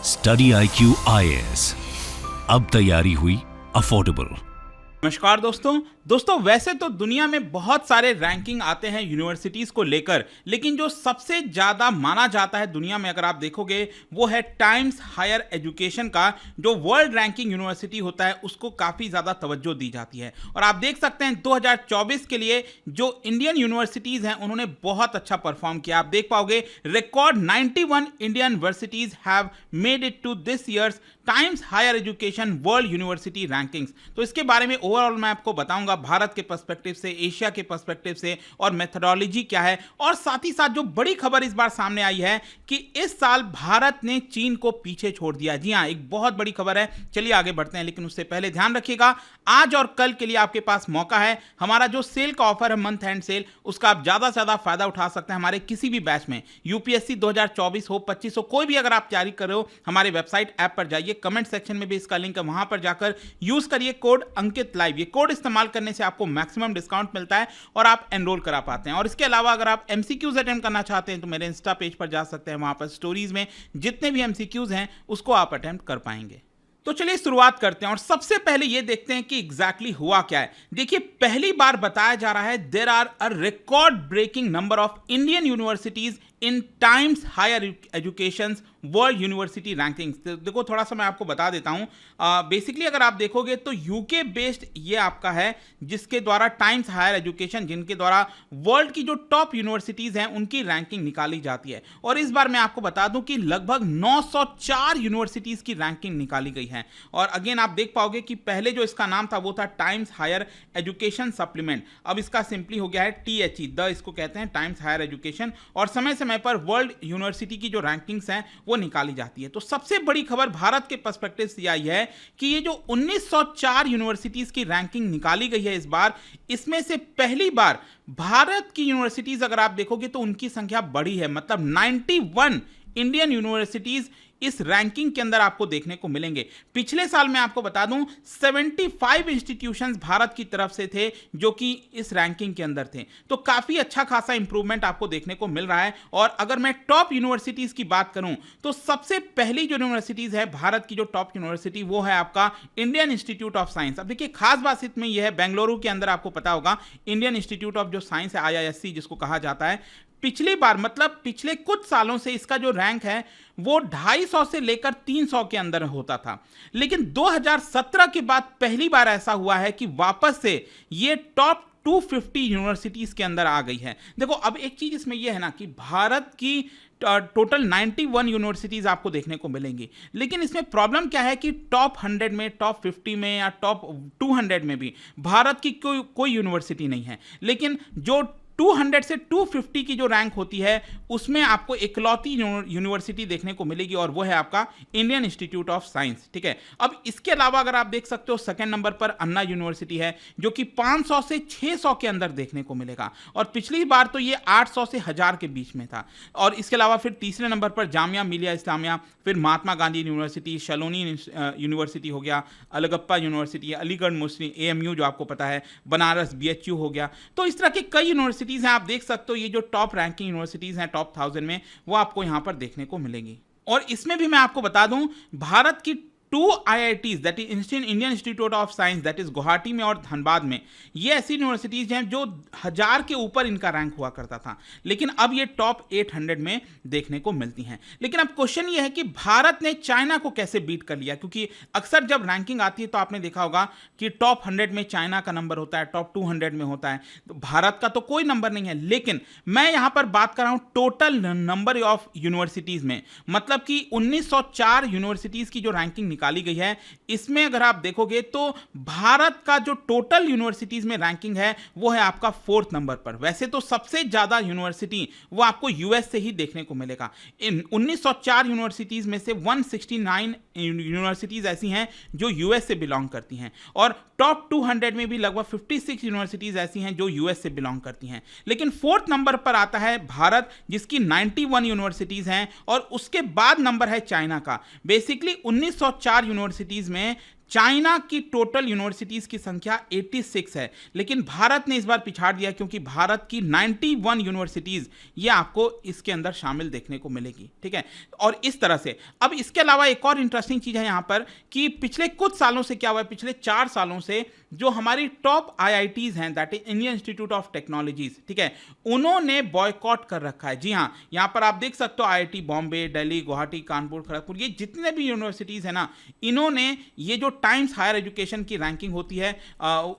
Study IQ IAS, अब तैयारी हुई अफोर्डेबल। नमस्कार दोस्तों वैसे तो दुनिया में बहुत सारे रैंकिंग आते हैं यूनिवर्सिटीज को लेकर, लेकिन जो सबसे ज्यादा माना जाता है दुनिया में अगर आप देखोगे वो है टाइम्स हायर एजुकेशन का। जो वर्ल्ड रैंकिंग यूनिवर्सिटी होता है उसको काफी ज्यादा तवज्जो दी जाती है। और आप देख सकते हैं 2024 के लिए जो इंडियन यूनिवर्सिटीज हैं उन्होंने बहुत अच्छा परफॉर्म किया। आप देख पाओगे record 91 Indian universities have made it to this year's Times Higher Education World University Rankings. तो इसके बारे में ओवरऑल मैं आपको बताऊंगा भारत के पर्सपेक्टिव से, एशिया के पर्सपेक्टिव से, और मेथोडोलॉजी क्या है। और साथ ही साथ जो बड़ी खबर इस बार सामने आई है कि इस साल भारत ने चीन को पीछे छोड़ दिया। जी हां, एक बहुत बड़ी खबर है। चलिए आगे बढ़ते हैं, लेकिन उससे पहले ध्यान रखिएगा आज और कल के लिए आपके पास मौका है। हमारा जो सेल का ऑफर है, मंथ एंड सेल, उसका आप ज्यादा से ज्यादा फायदा उठा सकते हैं हमारे किसी भी बैच में। यूपीएससी 2024 हो, 25 हो, कोई भी अगर आप तैयारी कर रहे हो, हमारे वेबसाइट ऐप पर जाइए, कमेंट सेक्शन में भी इसका लिंक है, वहां पर जाकर यूज करिए कोड अंकित लाइव। ये कोड इस्तेमाल करने से आपको मैक्सिमम डिस्काउंट मिलता है और आप एनरोल करा पाते हैं। और इसके अलावा अगर आप एमसीक्यूज अटेम्प्ट करना चाहते हैं तो मेरे इंस्टा पेज पर जा सकते हैं, वहां पर स्टोरीज में जितने भी एमसीक्यूज हैं उसको आप अटेम्प्ट कर पाएंगे। तो चलिए शुरुआत करते हैं और सबसे पहले ये देखते हैं कि एग्जैक्टली हुआ क्या है। देखिए, पहली बार बताया जा रहा है there are a record breaking number of Indian universities in Times Higher Education World University Rankings. देखो थोड़ा सा मैं आपको बता देता हूं। बेसिकली अगर आप देखोगे तो यूके बेस्ड ये आपका है, जिसके द्वारा टाइम्स हायर एजुकेशन, जिनके द्वारा वर्ल्ड की जो टॉप यूनिवर्सिटीज हैं उनकी रैंकिंग निकाली जाती है। और इस बार मैं आपको बता दूं कि लगभग 904 यूनिवर्सिटीज की रैंकिंग निकाली गई है। और अगेन आप देख पाओगे कि पहले जो इसका नाम था वो था टाइम्स हायर एजुकेशन सप्लीमेंट, अब इसका सिंपली हो गया है THE, इसको कहते हैं टाइम्स हायर एजुकेशन। और समय समय पर वर्ल्ड यूनिवर्सिटी की जो रैंकिंग्स हैं वो निकाली जाती है। तो सबसे बड़ी खबर भारत के पर्सपेक्टिव से आई है कि ये जो 1904 यूनिवर्सिटीज की रैंकिंग निकाली गई है इस बार, इसमें से पहली बार भारत की यूनिवर्सिटीज अगर आप देखोगे तो उनकी संख्या बड़ी है। मतलब 91 इंडियन यूनिवर्सिटीज इस रैंकिंग के अंदर आपको देखने को मिलेंगे। पिछले साल मैं आपको बता दूं 75 इंस्टीट्यूशंस भारत की तरफ से थे जो कि इस रैंकिंग के अंदर थे। तो काफी अच्छा खासा इंप्रूवमेंट आपको देखने को मिल रहा है। और अगर मैं टॉप यूनिवर्सिटीज की बात करूं तो सबसे पहली जो यूनिवर्सिटीज है भारत की, जो टॉप यूनिवर्सिटी, वो है आपका इंडियन इंस्टीट्यूट ऑफ साइंस। अब देखिए खास बात इसमें यह है, बेंगलुरु के अंदर आपको पता होगा इंडियन इंस्टीट्यूट ऑफ जो साइंस है, IISc जिसको कहा जाता है, पिछली बार मतलब पिछले कुछ सालों से इसका जो रैंक है वो 250 से लेकर 300 के अंदर होता था। लेकिन 2017 के बाद पहली बार ऐसा हुआ है कि वापस से ये टॉप 250 यूनिवर्सिटीज के अंदर आ गई है। देखो अब एक चीज इसमें यह है ना कि भारत की टोटल 91 यूनिवर्सिटीज आपको देखने को मिलेंगी, लेकिन इसमें प्रॉब्लम क्या है कि टॉप 100 में, टॉप 50 में या टॉप 200 में भी भारत की कोई यूनिवर्सिटी नहीं है। लेकिन जो 200 से 250 की जो रैंक होती है उसमें आपको इकलौती यूनिवर्सिटी देखने को मिलेगी और वो है आपका इंडियन इंस्टीट्यूट ऑफ साइंस। ठीक है, अब इसके अलावा अगर आप देख सकते हो सेकंड नंबर पर अन्ना यूनिवर्सिटी है जो कि 500 से 600 के अंदर देखने को मिलेगा, और पिछली बार तो ये 800 से 1000 के बीच में था। और इसके अलावा फिर तीसरे नंबर पर जामिया मिलिया इस्लामिया, फिर महात्मा गांधी यूनिवर्सिटी, शलोनी यूनिवर्सिटी हो गया, अलगप्पा यूनिवर्सिटी, अलीगढ़ मुस्लिम AMU जो आपको पता है, बनारस BHU हो गया। तो इस तरह की कई यूनिवर्सिटी हैं, आप देख सकते हो। ये जो टॉप रैंकिंग यूनिवर्सिटीज हैं टॉप 1000 में, वो आपको यहां पर देखने को मिलेंगी। और इसमें भी मैं आपको बता दूं भारत की 2 IITs that is Indian institute of science that is Guwahati में और धनबाद में, ये ऐसी यूनिवर्सिटीज हैं जो 1000 के ऊपर इनका रैंक हुआ करता था, लेकिन अब ये टॉप 800 में देखने को मिलती हैं। लेकिन अब क्वेश्चन ये है कि भारत ने चाइना को कैसे बीट कर लिया, क्योंकि अक्सर जब रैंकिंग आती है तो आपने देखा होगा कि टॉप 100 में चाइना का नंबर होता है, टॉप 200 में होता है, तो भारत का तो कोई नंबर नहीं है। लेकिन मैं यहां पर बात कर रहा हूं टोटल नंबर ऑफ यूनिवर्सिटीज में, मतलब कि 1904 यूनिवर्सिटीज की जो रैंकिंग निकाली गई है, इसमें अगर आप देखोगे तो भारत का जो टोटल यूनिवर्सिटीज में रैंकिंग है वो है आपका 4th नंबर पर। वैसे तो सबसे ज्यादा यूनिवर्सिटी वो आपको यूएस से ही देखने को मिलेगा। इन 1904 यूनिवर्सिटीज में से 169 यूनिवर्सिटीज ऐसी हैं जो यूएस से बिलोंग करती हैं, और टॉप 200 में भी लगभग 56 यूनिवर्सिटीज ऐसी हैं जो यूएस से बिलोंग करती हैं। लेकिन 4th नंबर पर आता है भारत, जिसकी 91 यूनिवर्सिटीज हैं, और उसके बाद नंबर है चाइना का। बेसिकली 1904 यूनिवर्सिटीज में चाइना की टोटल यूनिवर्सिटीज की संख्या 86 है, लेकिन भारत ने इस बार पिछाड़ दिया क्योंकि भारत की 91 यूनिवर्सिटीज ये आपको इसके अंदर शामिल देखने को मिलेगी, ठीक है। और इस तरह से अब इसके अलावा एक और इंटरेस्टिंग चीज है यहां पर कि पिछले कुछ सालों से क्या हुआ है, पिछले 4 सालों से जो हमारी टॉप आईआईटीज हैं, that is Indian institute of technologies, ठीक है, उन्होंने बॉयकॉट कर रखा है। जी हां, यहां पर आप देख सकते हो आईआईटी बॉम्बे, दिल्ली, गुवाहाटी, कानपुर, खड़गपुर, ये जितने भी यूनिवर्सिटीज हैं ना, इन्होंने ये जो टाइम्स हायर एजुकेशन की रैंकिंग होती है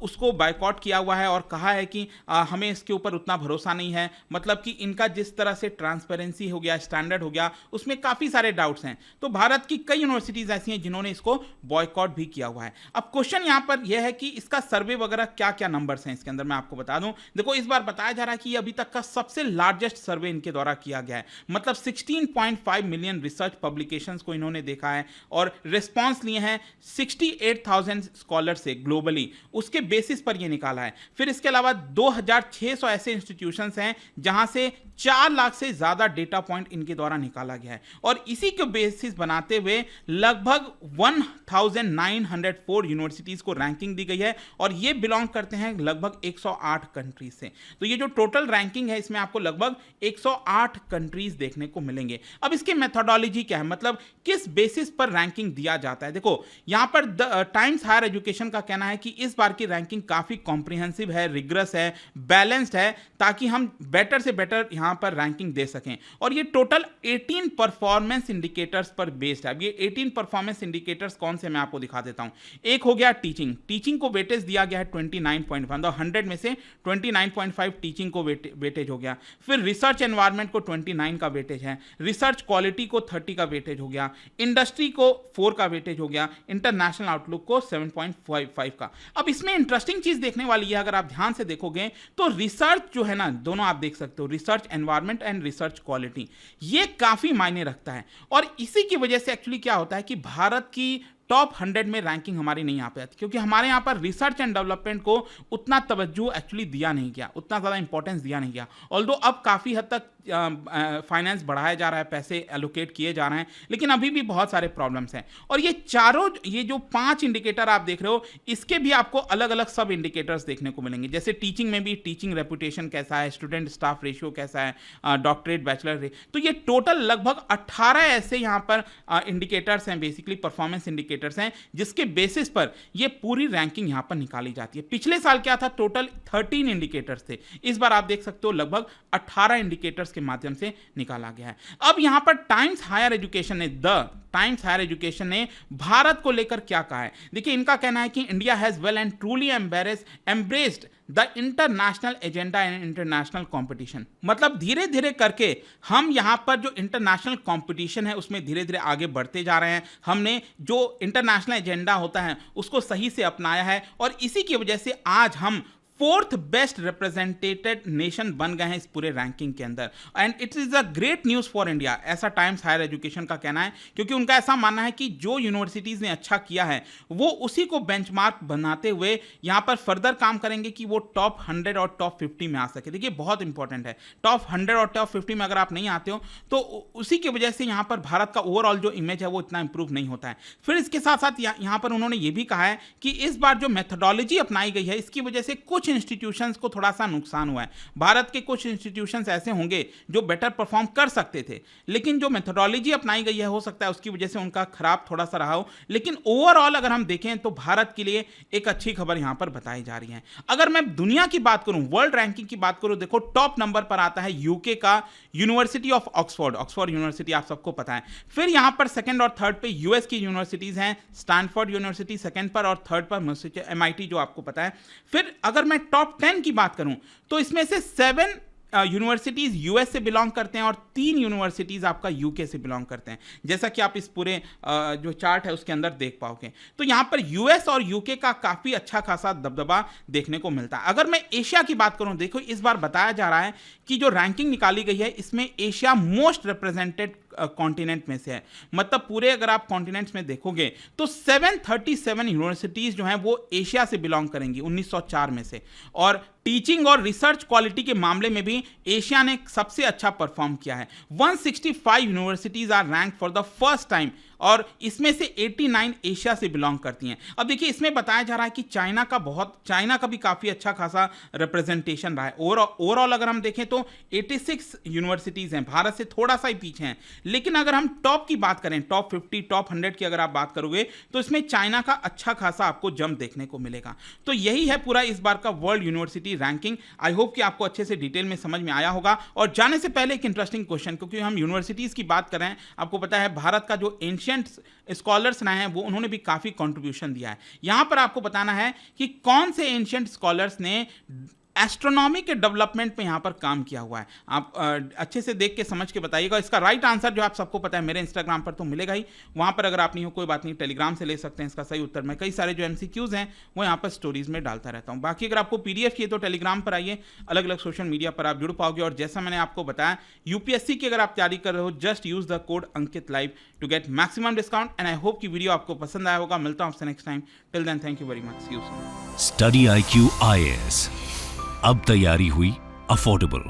उसको बॉयकॉट किया हुआ है और कहा है कि हमें इसके ऊपर उतना भरोसा नहीं है, मतलब कि इनका जिस तरह से ट्रांसपेरेंसी हो गया, स्टैंडर्ड हो गया, उसमें काफी सारे डाउट्स हैं। तो भारत की कई यूनिवर्सिटीज ऐसी हैं जिन्होंने इसको बॉयकॉट भी किया हुआ है। अब क्वेश्चन यहां पर यह है कि इसका सर्वे वगैरह क्या क्या नंबर्स हैं इसके अंदर, मैं आपको बता दूं। देखो, इस बार बताया जा रहा है कि अभी तक का सबसे लार्जेस्ट सर्वे इनके द्वारा किया गया है, मतलब 16.5 मिलियन रिसर्च पब्लिकेशंस को इन्होंने देखा है और रिस्पॉन्स लिए हैं 68,000 स्कॉलर से ग्लोबली, उसके बेसिस पर यह निकाला है। फिर इसके अलावा 2,600 ऐसे इंस्टीट्यूशंस हैं जहां से 4 लाख से ज्यादा डेटा पॉइंट इनके द्वारा निकाला गया है और इसी के बेसिस बनाते हुए लगभग 1904 यूनिवर्सिटीज को रैंकिंग दी गई है और ये बिलोंग करते हैं लगभग 108 कंट्रीज से। तो ये जो टोटल रैंकिंग है इसमें आपको लगभग 108 कंट्रीज देखने को मिलेंगे। अब इसकी मेथोडोलॉजी क्या है, मतलब किस बेसिस पर रैंकिंग दिया जाता है। देखो, यहां पर टाइम्स हायर एजुकेशन का कहना है कि इस बार की रैंकिंग काफी कॉम्प्रिहेंसिव है, रिग्रस है, बैलेंस्ड है, ताकि हम बेटर से बेटर यहां पर रैंकिंग दे सकें। और ये टोटल 18 परफॉर्मेंस इंडिकेटर्स पर बेस्ड है। अब ये 18 परफॉर्मेंस इंडिकेटर्स कौन से, मैं आपको दिखा देता हूं। एक हो गया टीचिंग को वेटेज दिया गया है 29.1, तो 100 में से 29.5 टीचिंग को वेटेज हो गया। फिर रिसर्च एनवायरनमेंट को 29 का वेटेज है, रिसर्च क्वालिटी को 30 का वेटेज हो गया, इंडस्ट्री को 4 का वेटेज हो गया, इंटरनेशनल आउटलुक को 7.55 का। अब इसमें इंटरेस्टिंग चीज देखने वाली है, अगर आप ध्यान से देखोगे तो रिसर्च जो है ना, दोनों आप देख सकते हो, research environment and research quality, ये काफी मायने रखता है। और इसी की वजह से एक्चुअली क्या होता है कि भारत की टॉप 100 में रैंकिंग हमारी नहीं आ पाती, क्योंकि हमारे यहाँ पर रिसर्च एंड डेवलपमेंट को उतना तवज्जो एक्चुअली दिया नहीं गया, उतना ज़्यादा इंपॉर्टेंस दिया नहीं गया। ऑल्दो अब काफ़ी हद तक फाइनेंस बढ़ाया जा रहा है, पैसे एलोकेट किए जा रहे हैं, लेकिन अभी भी बहुत सारे प्रॉब्लम्स हैं। और ये जो 5 इंडिकेटर आप देख रहे हो, इसके भी आपको अलग अलग सब इंडिकेटर्स देखने को मिलेंगे। जैसे टीचिंग में भी टीचिंग रेपुटेशन कैसा है, स्टूडेंट स्टाफ रेशियो कैसा है, डॉक्टरेट बैचलर, तो ये टोटल लगभग 18 ऐसे यहाँ पर इंडिकेटर्स हैं, बेसिकली परफॉर्मेंस इंडिकेटर्स हैं, जिसके बेसिस पर ये पूरी रैंकिंग यहाँ पर निकाली जाती है। पिछले साल क्या था, टोटल 13 इंडिकेटर्स थे, इस बार आप देख सकते हो लगभग 18 इंडिकेटर्स के माध्यम से निकाला गया है। अब यहां पर टाइम्स हायर एजुकेशन ने भारत को लेकर क्या कहा है। देखिए, इनका कहना है कि India has well and truly embraced the international agenda and international competition, मतलब धीरे धीरे करके हम यहां पर जो इंटरनेशनल कंपटीशन है उसमें धीरे धीरे आगे बढ़ते जा रहे हैं। हमने जो इंटरनेशनल एजेंडा होता है उसको सही से अपनाया है और इसी की वजह से आज हम 4th बेस्ट रिप्रेजेंटेटेड नेशन बन गए हैं इस पूरे रैंकिंग के अंदर। And it is a great news for India, ऐसा टाइम्स हायर एजुकेशन का कहना है, क्योंकि उनका ऐसा मानना है कि जो यूनिवर्सिटीज ने अच्छा किया है वो उसी को बेंचमार्क बनाते हुए यहां पर फर्दर काम करेंगे कि वो टॉप 100 और टॉप 50 में आ सके। देखिए, बहुत इंपॉर्टेंट है, टॉप 100 और टॉप 50 में अगर आप नहीं आते हो तो उसी की वजह से यहां पर भारत का ओवरऑल जो इमेज है वो इतना इंप्रूव नहीं होता है। फिर इसके साथ साथ यहां पर उन्होंने ये भी कहा है कि इस बार जो मेथोडोलॉजी अपनाई गई है इसकी वजह से कुछ इंस्टीट्यूशंस को थोड़ा सा नुकसान हुआ है। भारत के कुछ इंस्टीट्यूशंस ऐसे होंगे जो बेटर परफॉर्म कर सकते थे, लेकिन जो मेथोडोलॉजी अपनाई गई है हो सकता है उसकी वजह से उनका खराब थोड़ा सा रहा हो। लेकिन ओवरऑल अगर हम देखें तो भारत के लिए एक अच्छी खबर यहां पर बताई जा रही है। अगर मैं दुनिया की बात करूं, वर्ल्ड रैंकिंग की बात करूं, देखो टॉप नंबर पर आता है यूके का यूनिवर्सिटी ऑफ ऑक्सफोर्ड यूनिवर्सिटी, आप सबको पता है। फिर यहां पर सेकंड और थर्ड पे यूएस की यूनिवर्सिटीज हैं, स्टैनफोर्ड यूनिवर्सिटी सेकंड पर और थर्ड पर MIT जो आपको पता है। फिर अगर मैं टॉप 10 की बात करूं तो इसमें से 7 यूनिवर्सिटीज यूएस से बिलोंग करते हैं और 3 यूनिवर्सिटीज आपका यूके से बिलोंग करते हैं, जैसा कि आप इस पूरे जो चार्ट है उसके अंदर देख पाओगे। तो यहां पर यूएस और यूके का काफी अच्छा खासा दबदबा देखने को मिलता है। अगर मैं एशिया की बात करूं, देखो इस बार बताया जा रहा है कि जो रैंकिंग निकाली गई है इसमें एशिया मोस्ट रिप्रेजेंटेड कॉन्टिनेंट में से है, मतलब पूरे अगर आप कॉन्टिनेंट्स में देखोगे तो 737 यूनिवर्सिटीज जो हैं वो एशिया से बिलोंग करेंगी 1904 में से, और टीचिंग और रिसर्च क्वालिटी के मामले में भी एशिया ने सबसे अच्छा परफॉर्म किया है। 165 universities are rank for the first time और इसमें से 89 एशिया से बिलोंग करती हैं। अब देखिए, इसमें बताया जा रहा है कि चाइना का भी काफ़ी अच्छा खासा रिप्रेजेंटेशन रहा है। ओवरऑल अगर हम देखें तो 86 यूनिवर्सिटीज़ हैं, भारत से थोड़ा सा ही पीछे हैं। लेकिन अगर हम टॉप की बात करें, टॉप 50, टॉप 100 की अगर आप बात करोगे तो इसमें चाइना का अच्छा खासा आपको जंप देखने को मिलेगा। तो यही है पूरा इस बार का वर्ल्ड यूनिवर्सिटी रैंकिंग। आई होप कि आपको अच्छे से डिटेल में समझ में आया होगा। और जाने से पहले एक इंटरेस्टिंग क्वेश्चन, क्योंकि हम यूनिवर्सिटीज़ की बात कर रहे हैं, आपको पता है भारत का जो स्कॉलर्स रहे हैं वो उन्होंने भी काफ़ी कंट्रीब्यूशन दिया है। यहां पर आपको बताना है कि कौन से एंशिएंट स्कॉलर्स ने एस्ट्रोनॉमी के डेवलपमेंट में यहां पर काम किया हुआ है। आप अच्छे से देख के समझ के बताइएगा। इसका राइट आंसर जो आप सबको पता है मेरे इंस्टाग्राम पर तो मिलेगा ही, वहां पर अगर आप नहीं हो कोई बात नहीं, टेलीग्राम से ले सकते हैं इसका सही उत्तर। मैं कई सारे जो MCQs हैं वो यहाँ पर स्टोरीज में डालता रहता हूँ। बाकी अगर आपको PDF चाहिए तो टेलीग्राम पर आइए, अलग अलग सोशल मीडिया पर आप जुड़ पाओगे। और जैसा मैंने आपको बताया, UPSC की अगर आप तैयारी कर रहे हो, just use the code Ankit live to get maximum discount. And I hope कि वीडियो आपको पसंद आया होगा। मिलता हूँ आपसे next time. Till then, thank you very much. See you soon. Study IQ IAS, अब तैयारी हुई अफोर्डेबल।